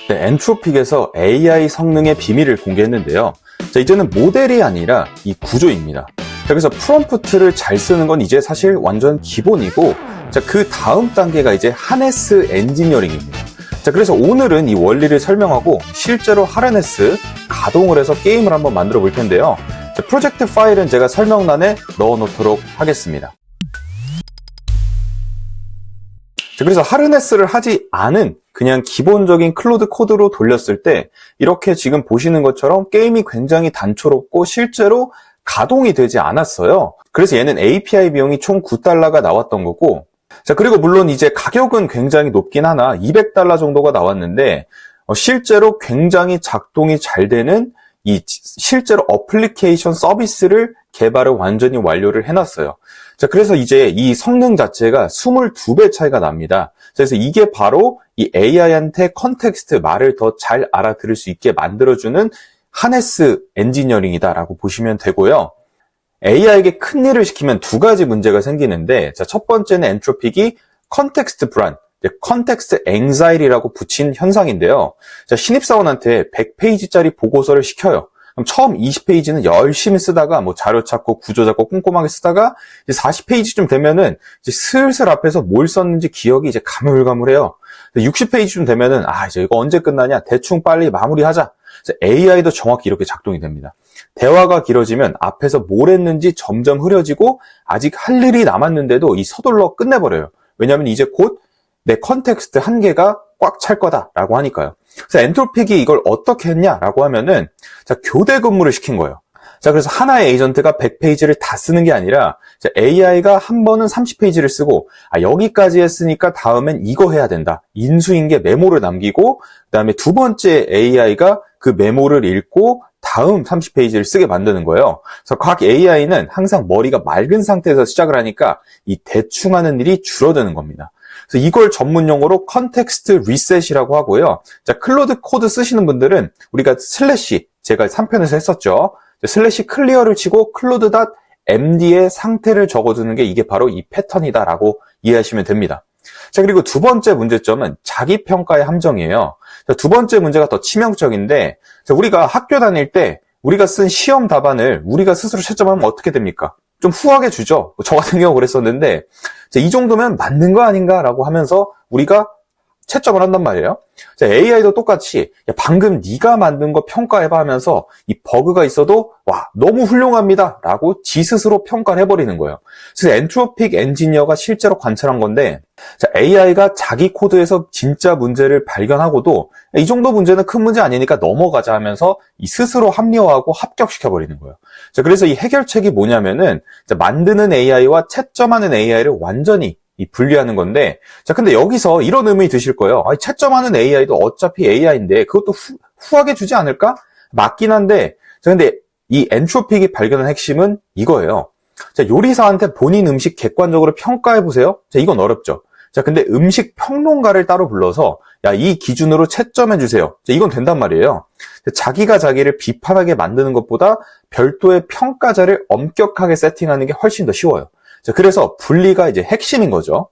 네, 엔트로픽에서 AI 성능의 비밀을 공개했는데요. 자, 이제는 모델이 아니라 이 구조입니다. 자, 그래서 프롬프트를 잘 쓰는 건 이제 사실 완전 기본이고, 자, 그 다음 단계가 이제 하네스 엔지니어링입니다. 자, 그래서 오늘은 이 원리를 설명하고 실제로 하르네스 가동을 해서 게임을 한번 만들어 볼 텐데요. 자, 프로젝트 파일은 제가 설명란에 넣어 놓도록 하겠습니다. 자, 그래서 하르네스를 하지 않은 그냥 기본적인 클로드 코드로 돌렸을 때 이렇게 지금 보시는 것처럼 게임이 굉장히 단초롭고 실제로 가동이 되지 않았어요. 그래서 얘는 API 비용이 총 $9가 나왔던 거고, 자, 그리고 물론 이제 가격은 굉장히 높긴 하나 $200 정도가 나왔는데 실제로 굉장히 작동이 잘 되는 이 실제로 어플리케이션 서비스를 개발을 완전히 완료를 해놨어요. 자, 그래서 이제 이 성능 자체가 22배 차이가 납니다. 그래서 이게 바로 이 AI한테 컨텍스트 말을 더 잘 알아들을 수 있게 만들어주는 하네스 엔지니어링이다라고 보시면 되고요. AI에게 큰 일을 시키면 두 가지 문제가 생기는데, 자, 첫 번째는 엔트로픽이 컨텍스트 불안, 컨텍스트 앵자이티라고 붙인 현상인데요. 자, 신입사원한테 100페이지짜리 보고서를 시켜요. 그럼 처음 20페이지는 열심히 쓰다가 뭐 자료 찾고 구조 잡고 꼼꼼하게 쓰다가 이제 40페이지쯤 되면은 이제 슬슬 앞에서 뭘 썼는지 기억이 이제 가물가물해요. 60페이지쯤 되면은 이제 이거 언제 끝나냐? 대충 빨리 마무리하자. AI도 정확히 이렇게 작동이 됩니다. 대화가 길어지면 앞에서 뭘 했는지 점점 흐려지고 아직 할 일이 남았는데도 이 서둘러 끝내버려요. 왜냐하면 이제 곧 내 컨텍스트 한 개가 꽉 찰 거다라고 하니까요. 그래서 엔트로픽이 이걸 어떻게 했냐라고 하면은, 자, 교대 근무를 시킨 거예요. 자, 그래서 하나의 에이전트가 100페이지를 다 쓰는 게 아니라, 자, AI가 한 번은 30페이지를 쓰고, 여기까지 했으니까 다음엔 이거 해야 된다. 인수인계 메모를 남기고, 그 다음에 두 번째 AI가 그 메모를 읽고 다음 30페이지를 쓰게 만드는 거예요. 그래서 각 AI는 항상 머리가 맑은 상태에서 시작을 하니까 이 대충 하는 일이 줄어드는 겁니다. 그래서 이걸 전문 용어로 컨텍스트 리셋이라고 하고요. 자, 클로드 코드 쓰시는 분들은 우리가 슬래시, 제가 3편에서 했었죠. 슬래시 클리어를 치고 클로드.md의 상태를 적어두는 게 이게 바로 이 패턴이다라고 이해하시면 됩니다. 자, 그리고 두 번째 문제점은 자기평가의 함정이에요. 자, 두 번째 문제가 더 치명적인데, 자, 우리가 학교 다닐 때 우리가 쓴 시험 답안을 우리가 스스로 채점하면 어떻게 됩니까? 좀 후하게 주죠. 저 같은 경우 그랬었는데, 자, 이 정도면 맞는 거 아닌가라고 하면서 우리가 채점을 한단 말이에요. 자, AI도 똑같이 방금 네가 만든 거 평가해봐 하면서 이 버그가 있어도 와, 너무 훌륭합니다 라고 지 스스로 평가를 해버리는 거예요. 그래서 엔트로픽 엔지니어가 실제로 관찰한 건데, 자, AI가 자기 코드에서 진짜 문제를 발견하고도 이 정도 문제는 큰 문제 아니니까 넘어가자 하면서 이 스스로 합리화하고 합격시켜버리는 거예요. 자, 그래서 이 해결책이 뭐냐면은, 자, 만드는 AI와 채점하는 AI를 완전히 분리하는 건데, 자, 근데 여기서 이런 의문이 드실 거예요. 채점하는 AI도 어차피 AI인데 그것도 후하게 주지 않을까? 맞긴 한데, 자, 근데 이 엔트로픽이 발견한 핵심은 이거예요. 자, 요리사한테 본인 음식 객관적으로 평가해보세요. 자, 이건 어렵죠. 자, 근데 음식 평론가를 따로 불러서 이 기준으로 채점해주세요. 자, 이건 된단 말이에요. 자기가 자기를 비판하게 만드는 것보다 별도의 평가자를 엄격하게 세팅하는 게 훨씬 더 쉬워요. 자, 그래서 분리가 이제 핵심인 거죠.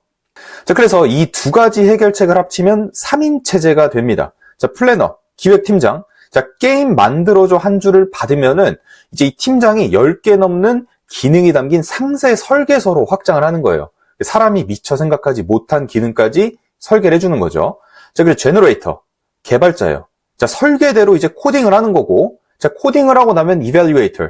자, 그래서 이 두 가지 해결책을 합치면 3인 체제가 됩니다. 자, 플래너, 기획팀장. 자, 게임 만들어줘 한 줄을 받으면은 이제 이 팀장이 10개 넘는 기능이 담긴 상세 설계서로 확장을 하는 거예요. 사람이 미처 생각하지 못한 기능까지 설계를 해주는 거죠. 자, 그리고 제너레이터, 개발자예요. 자, 설계대로 이제 코딩을 하는 거고, 자, 코딩을 하고 나면 이밸리에이터,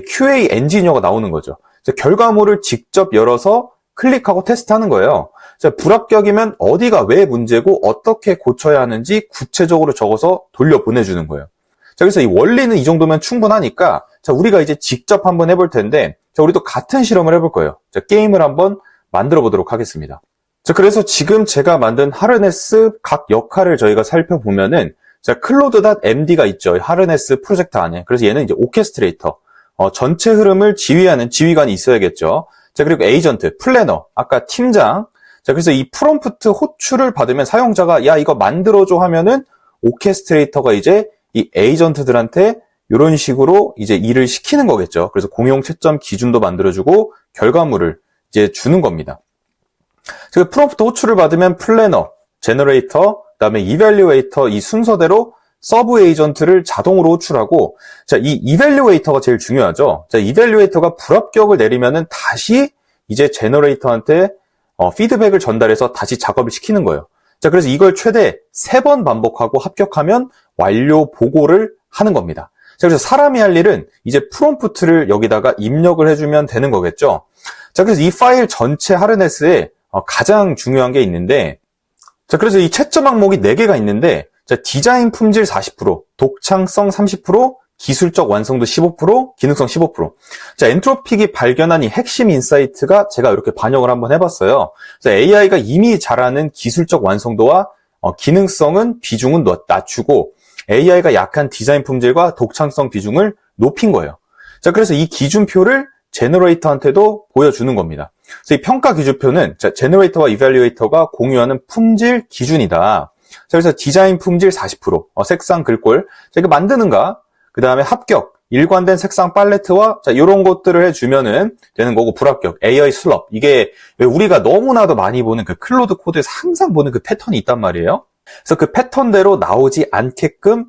QA 엔지니어가 나오는 거죠. 자, 결과물을 직접 열어서 클릭하고 테스트하는 거예요. 자, 불합격이면 어디가 왜 문제고 어떻게 고쳐야 하는지 구체적으로 적어서 돌려보내주는 거예요. 자, 그래서 이 원리는 이 정도면 충분하니까, 자, 우리가 이제 직접 한번 해볼 텐데, 자, 우리도 같은 실험을 해볼 거예요. 자, 게임을 한번 만들어 보도록 하겠습니다. 자, 그래서 지금 제가 만든 하르네스 각 역할을 저희가 살펴보면은, 자, 클로드.md가 있죠. 하르네스 프로젝트 안에. 그래서 얘는 이제 오케스트레이터. 전체 흐름을 지휘하는 지휘관이 있어야겠죠. 자, 그리고 에이전트, 플래너, 아까 팀장. 자, 그래서 이 프롬프트 호출을 받으면 사용자가 야, 이거 만들어줘 하면은 오케스트레이터가 이제 이 에이전트들한테 이런 식으로 이제 일을 시키는 거겠죠. 그래서 공용 채점 기준도 만들어주고 결과물을 이제 주는 겁니다. 자, 프롬프트 호출을 받으면 플래너, 제너레이터, 그다음에 이밸류에이터 이 순서대로 서브 에이전트를 자동으로 호출하고, 자, 이 이밸류에이터가 제일 중요하죠. 자, 이밸류에이터가 불합격을 내리면은 다시 이제 제너레이터한테 피드백을 전달해서 다시 작업을 시키는 거예요. 자, 그래서 이걸 최대 3번 반복하고 합격하면 완료 보고를 하는 겁니다. 자, 그래서 사람이 할 일은 이제 프롬프트를 여기다가 입력을 해주면 되는 거겠죠. 자, 그래서 이 파일 전체 하르네스에 가장 중요한 게 있는데, 자, 그래서 이 채점 항목이 4개가 있는데, 자, 디자인 품질 40%, 독창성 30%, 기술적 완성도 15%, 기능성 15%. 자, 엔트로픽이 발견한 이 핵심 인사이트가 제가 이렇게 반영을 한번 해봤어요. 그래서 AI가 이미 잘하는 기술적 완성도와 기능성은 비중은 낮추고 AI가 약한 디자인 품질과 독창성 비중을 높인 거예요. 자, 그래서 이 기준표를 제너레이터한테도 보여주는 겁니다. 그래서 이 평가 기준표는 제너레이터와 이밸류에이터가 공유하는 품질 기준이다. 자, 그래서 디자인 품질 40%, 색상 글꼴, 자, 이거 만드는가? 그 다음에 합격, 일관된 색상 팔레트와 자, 이런 것들을 해주면은 되는 거고, 불합격, AI 슬럽. 이게 왜 우리가 너무나도 많이 보는 그 클로드 코드에서 항상 보는 그 패턴이 있단 말이에요. 그래서 그 패턴대로 나오지 않게끔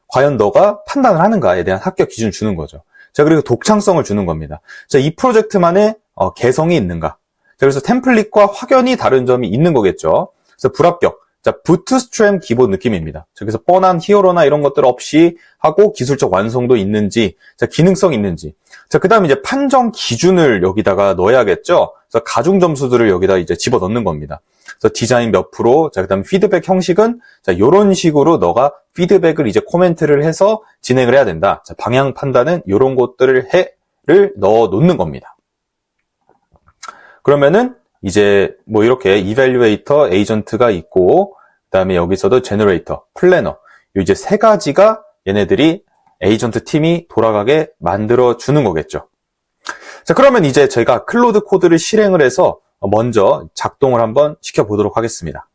과연 너가 판단을 하는가에 대한 합격 기준을 주는 거죠. 자, 그리고 독창성을 주는 겁니다. 자, 이 프로젝트만의 개성이 있는가? 자, 그래서 템플릿과 확연히 다른 점이 있는 거겠죠. 그래서 불합격. 자, 부트스트랩 기본 느낌입니다. 자, 그래서 뻔한 히어로나 이런 것들 없이 하고 기술적 완성도 있는지, 자, 기능성 있는지. 자, 그 다음에 이제 판정 기준을 여기다가 넣어야겠죠. 그래서 가중 점수들을 여기다 이제 집어 넣는 겁니다. 그래서 디자인 몇 프로, 자, 그 다음에 피드백 형식은, 자, 요런 식으로 너가 피드백을 이제 코멘트를 해서 진행을 해야 된다. 자, 방향 판단은 요런 것들을 넣어 놓는 겁니다. 그러면은, 이제 뭐 이렇게 이밸류에이터 에이전트가 있고, 그다음에 여기서도 제너레이터, 플래너, 이제 3가지가 얘네들이 에이전트 팀이 돌아가게 만들어 주는 거겠죠. 자, 그러면 이제 제가 클로드 코드를 실행을 해서 먼저 작동을 한번 시켜보도록 하겠습니다.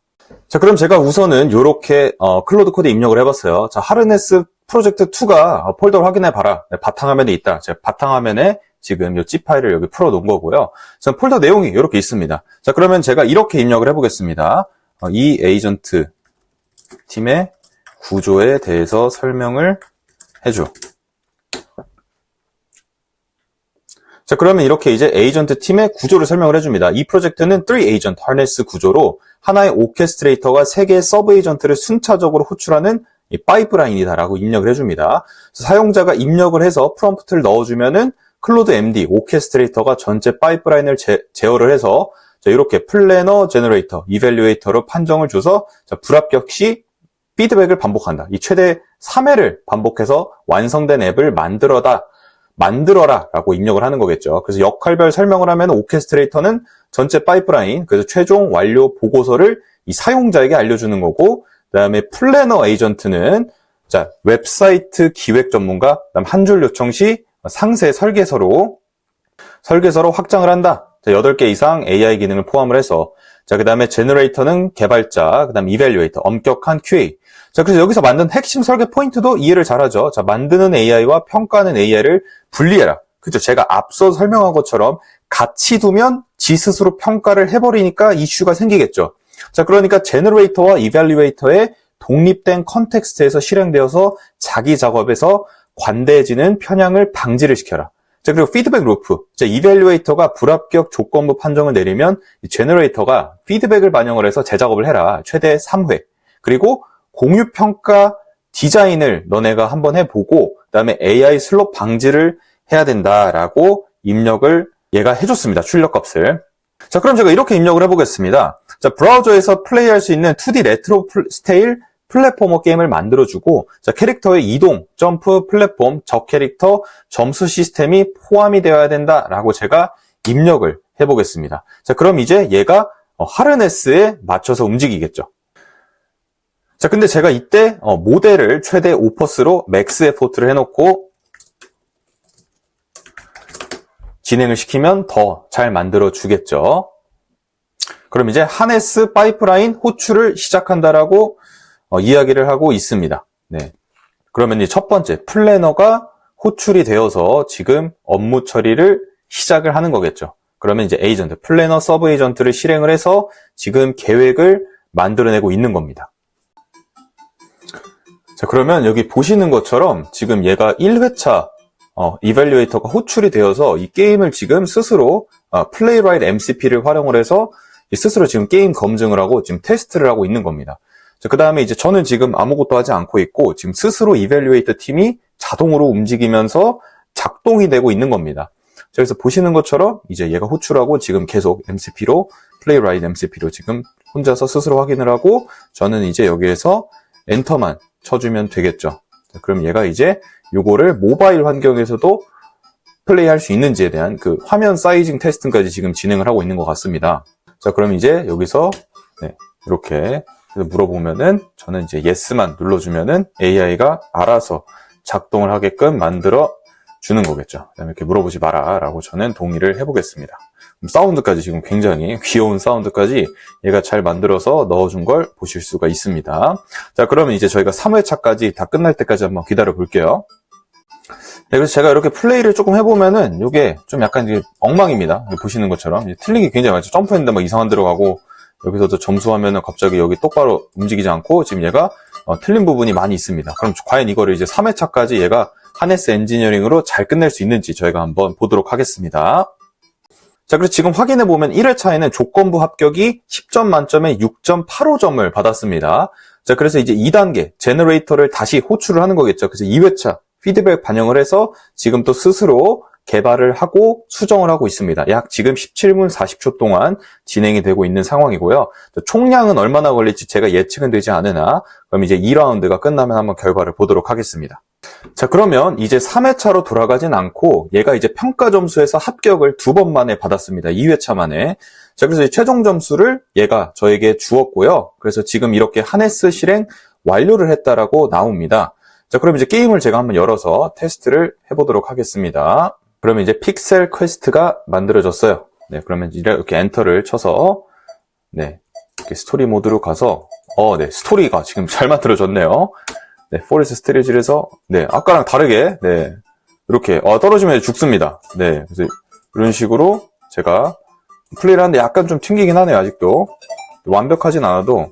자, 그럼 제가 우선은 이렇게 클로드 코드 입력을 해봤어요. 자, 하르네스 프로젝트 2가 폴더를 확인해봐라. 네, 바탕화면에 있다. 제가 바탕화면에 지금 이 zip 파일을 여기 풀어놓은 거고요. 자, 폴더 내용이 이렇게 있습니다. 자, 그러면 제가 이렇게 입력을 해보겠습니다. 이 에이전트 팀의 구조에 대해서 설명을 해줘. 자, 그러면 이렇게 이제 에이전트 팀의 구조를 설명을 해줍니다. 이 프로젝트는 3 에이전트 하르네스 구조로 하나의 오케스트레이터가 3개의 서브 에이전트를 순차적으로 호출하는 이 파이프라인이다라고 입력을 해줍니다. 사용자가 입력을 해서 프롬프트를 넣어주면은 클로드 MD, 오케스트레이터가 전체 파이프라인을 제어를 해서 자, 이렇게 플래너, 제너레이터, 이밸류에이터로 판정을 줘서 자, 불합격 시 피드백을 반복한다. 이 최대 3회를 반복해서 완성된 앱을 만들어라 라고 입력을 하는 거겠죠. 그래서 역할별 설명을 하면 오케스트레이터는 전체 파이프라인, 그래서 최종 완료 보고서를 이 사용자에게 알려주는 거고, 그 다음에 플래너 에이전트는 자, 웹사이트 기획 전문가, 그다음 한 줄 요청 시 상세 설계서로 확장을 한다. 자, 8개 이상 AI 기능을 포함을 해서. 자, 그 다음에 제너레이터는 개발자, 그 다음 이밸류에이터, 엄격한 QA. 자, 그래서 여기서 만든 핵심 설계 포인트도 이해를 잘하죠. 자, 만드는 AI와 평가하는 AI를 분리해라. 그죠? 제가 앞서 설명한 것처럼 같이 두면 지 스스로 평가를 해버리니까 이슈가 생기겠죠. 자, 그러니까 제너레이터와 이밸류에이터의 독립된 컨텍스트에서 실행되어서 자기 작업에서 관대해지는 편향을 방지를 시켜라. 자, 그리고 피드백 루프. 자, 이밸류에이터가 불합격 조건부 판정을 내리면 제너레이터가 피드백을 반영을 해서 재작업을 해라. 최대 3회. 그리고 공유 평가 디자인을 너네가 한번 해보고 그다음에 AI 슬롭 방지를 해야 된다라고 입력을 얘가 해줬습니다. 출력값을. 자, 그럼 제가 이렇게 입력을 해보겠습니다. 자, 브라우저에서 플레이할 수 있는 2D 레트로 스타일 플랫포머 게임을 만들어주고, 자, 캐릭터의 이동, 점프, 플랫폼, 적 캐릭터, 점수 시스템이 포함이 되어야 된다라고 제가 입력을 해보겠습니다. 자, 그럼 이제 얘가 하르네스에 맞춰서 움직이겠죠. 자, 근데 제가 이때 모델을 최대 5%로 맥스 에포트를 해놓고 진행을 시키면 더 잘 만들어 주겠죠. 그럼 이제 하네스 파이프라인 호출을 시작한다라고 이야기를 하고 있습니다. 네. 그러면 이제 첫 번째 플래너가 호출이 되어서 지금 업무 처리를 시작을 하는 거겠죠. 그러면 이제 에이전트, 플래너 서브 에이전트를 실행을 해서 지금 계획을 만들어내고 있는 겁니다. 자, 그러면 여기 보시는 것처럼 지금 얘가 1회차 이밸류에이터가 호출이 되어서 이 게임을 지금 스스로 플레이라이트 MCP를 활용을 해서 스스로 지금 게임 검증을 하고 지금 테스트를 하고 있는 겁니다. 자, 그 다음에 이제 저는 지금 아무것도 하지 않고 있고 지금 스스로 이밸류에이터 팀이 자동으로 움직이면서 작동이 되고 있는 겁니다. 자, 그래서 보시는 것처럼 이제 얘가 호출하고 지금 계속 MCP로 플레이라이트 MCP로 지금 혼자서 스스로 확인을 하고 저는 이제 여기에서 엔터만 쳐주면 되겠죠. 자, 그럼 얘가 이제 요거를 모바일 환경에서도 플레이할 수 있는지에 대한 그 화면 사이징 테스트까지 지금 진행을 하고 있는 것 같습니다. 자, 그럼 이제 여기서 이렇게 물어보면은 저는 이제 yes만 눌러주면은 AI가 알아서 작동을 하게끔 만들어 주는 거겠죠. 그다음에 이렇게 물어보지 마라 라고 저는 동의를 해보겠습니다. 사운드까지 지금 굉장히 귀여운 사운드까지 얘가 잘 만들어서 넣어준 걸 보실 수가 있습니다. 자, 그러면 이제 저희가 3회차까지 다 끝날 때까지 한번 기다려 볼게요. 네, 그래서 제가 이렇게 플레이를 조금 해보면은 이게 좀 약간 이제 엉망입니다. 보시는 것처럼 틀린 게 굉장히 많죠. 점프했는데 막 이상한 들어가고 여기서도 점수하면은 갑자기 여기 똑바로 움직이지 않고 지금 얘가 틀린 부분이 많이 있습니다. 그럼 과연 이거를 이제 3회차까지 얘가 하네스 엔지니어링으로 잘 끝낼 수 있는지 저희가 한번 보도록 하겠습니다. 자, 그래서 지금 확인해보면 1회차에는 조건부 합격이 10점 만점에 6.85점을 받았습니다. 자, 그래서 이제 2단계, 제너레이터를 다시 호출을 하는 거겠죠. 그래서 2회차 피드백 반영을 해서 지금 또 스스로 개발을 하고 수정을 하고 있습니다. 약 지금 17분 40초 동안 진행이 되고 있는 상황이고요. 총량은 얼마나 걸릴지 제가 예측은 되지 않으나 그럼 이제 2라운드가 끝나면 한번 결과를 보도록 하겠습니다. 자, 그러면 이제 3회차로 돌아가진 않고 얘가 이제 평가 점수에서 합격을 2번 만에 받았습니다. 2회차 만에. 자, 그래서 최종 점수를 얘가 저에게 주었고요. 그래서 지금 이렇게 하네스 실행 완료를 했다라고 나옵니다. 자, 그럼 이제 게임을 제가 한번 열어서 테스트를 해보도록 하겠습니다. 그러면 이제 픽셀 퀘스트가 만들어졌어요. 네, 그러면 이렇게 엔터를 쳐서 이렇게 스토리 모드로 가서 스토리가 지금 잘 만들어졌네요. 네, 포레스트 스테리지에서 아까랑 다르게 이렇게 떨어지면 죽습니다. 네, 그래서 이런 식으로 제가 플레이를 하는데 약간 좀 튕기긴 하네요. 아직도 완벽하진 않아도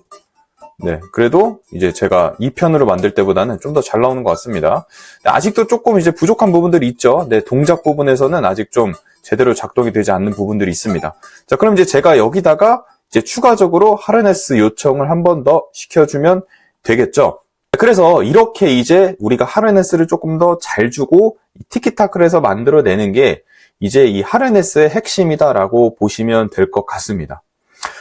그래도 이제 제가 2편으로 만들 때보다는 좀 더 잘 나오는 것 같습니다. 아직도 조금 이제 부족한 부분들이 있죠. 동작 부분에서는 아직 좀 제대로 작동이 되지 않는 부분들이 있습니다. 자, 그럼 이제 제가 여기다가 이제 추가적으로 하르네스 요청을 한 번 더 시켜주면 되겠죠. 그래서 이렇게 이제 우리가 하르네스를 조금 더 잘 주고 티키타크를 해서 만들어내는 게 이제 이 하르네스의 핵심이다라고 보시면 될 것 같습니다.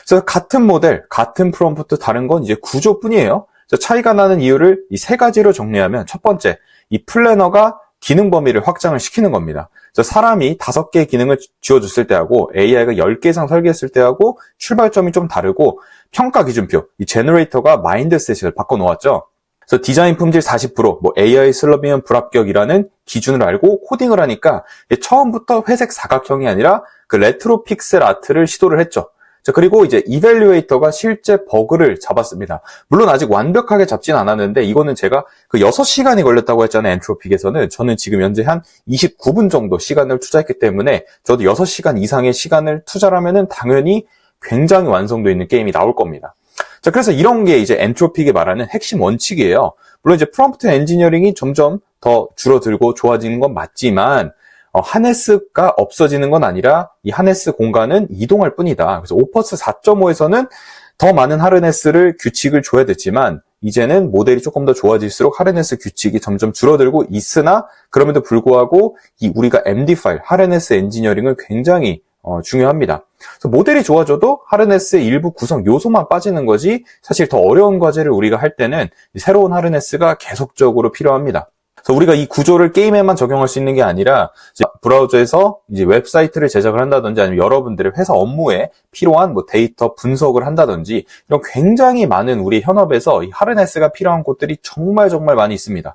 그래서 같은 모델, 같은 프롬프트 다른 건 이제 구조뿐이에요. 차이가 나는 이유를 이 세 가지로 정리하면 첫 번째, 이 플래너가 기능 범위를 확장을 시키는 겁니다. 사람이 5개의 기능을 쥐어줬을 때하고 AI가 10개 이상 설계했을 때하고 출발점이 좀 다르고 평가 기준표, 이 제너레이터가 마인드셋을 바꿔놓았죠. 그래서 디자인 품질 40%, AI 슬러비면 불합격이라는 기준을 알고 코딩을 하니까 처음부터 회색 사각형이 아니라 그 레트로 픽셀 아트를 시도를 했죠. 자, 그리고 이제 이밸류에이터가 실제 버그를 잡았습니다. 물론 아직 완벽하게 잡진 않았는데 이거는 제가 그 6시간이 걸렸다고 했잖아요. 엔트로픽에서는. 저는 지금 현재 한 29분 정도 시간을 투자했기 때문에 저도 6시간 이상의 시간을 투자를 하면은 당연히 굉장히 완성도 있는 게임이 나올 겁니다. 자, 그래서 이런 게 이제 엔트로픽이 말하는 핵심 원칙이에요. 물론 이제 프롬프트 엔지니어링이 점점 더 줄어들고 좋아지는 건 맞지만 하네스가 없어지는 건 아니라 이 하네스 공간은 이동할 뿐이다. 그래서 오퍼스 4.5에서는 더 많은 하르네스를 규칙을 줘야 됐지만 이제는 모델이 조금 더 좋아질수록 하르네스 규칙이 점점 줄어들고 있으나 그럼에도 불구하고 이 우리가 MD 파일, 하르네스 엔지니어링은 굉장히 중요합니다. 그래서 모델이 좋아져도 하르네스의 일부 구성 요소만 빠지는 거지 사실 더 어려운 과제를 우리가 할 때는 새로운 하르네스가 계속적으로 필요합니다. 그래서 우리가 이 구조를 게임에만 적용할 수 있는 게 아니라 이제 브라우저에서 이제 웹사이트를 제작을 한다든지 아니면 여러분들의 회사 업무에 필요한 데이터 분석을 한다든지 이런 굉장히 많은 우리 현업에서 이 하르네스가 필요한 곳들이 정말 많이 있습니다.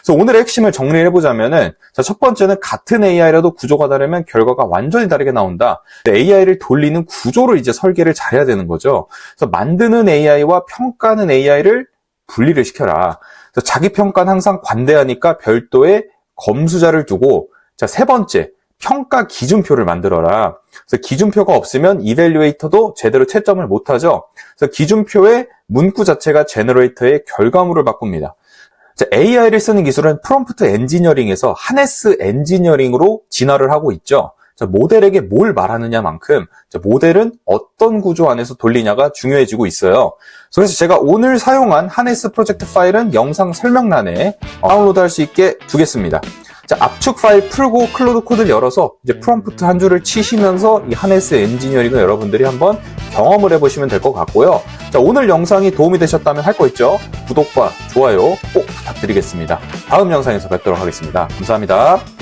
그래서 오늘의 핵심을 정리를 해보자면은 첫 번째는 같은 AI라도 구조가 다르면 결과가 완전히 다르게 나온다. AI를 돌리는 구조를 이제 설계를 잘해야 되는 거죠. 그래서 만드는 AI와 평가하는 AI를 분리를 시켜라. 그래서 자기 평가는 항상 관대하니까 별도의 검수자를 두고 세 번째, 평가 기준표를 만들어라. 그래서 기준표가 없으면 이밸류에이터도 제대로 채점을 못하죠. 그래서 기준표의 문구 자체가 제너레이터의 결과물을 바꿉니다. 자, AI를 쓰는 기술은 프롬프트 엔지니어링에서 하네스 엔지니어링으로 진화를 하고 있죠. 자, 모델에게 뭘 말하느냐만큼 모델은 어떤 구조 안에서 돌리냐가 중요해지고 있어요. 그래서 제가 오늘 사용한 하네스 프로젝트 파일은 영상 설명란에 다운로드할 수 있게 두겠습니다. 자, 압축 파일 풀고 클로드 코드를 열어서 이제 프롬프트 한 줄을 치시면서 이 하네스 엔지니어링을 여러분들이 한번 경험을 해보시면 될 것 같고요. 자, 오늘 영상이 도움이 되셨다면 할 거 있죠? 구독과 좋아요 꼭 부탁드리겠습니다. 다음 영상에서 뵙도록 하겠습니다. 감사합니다.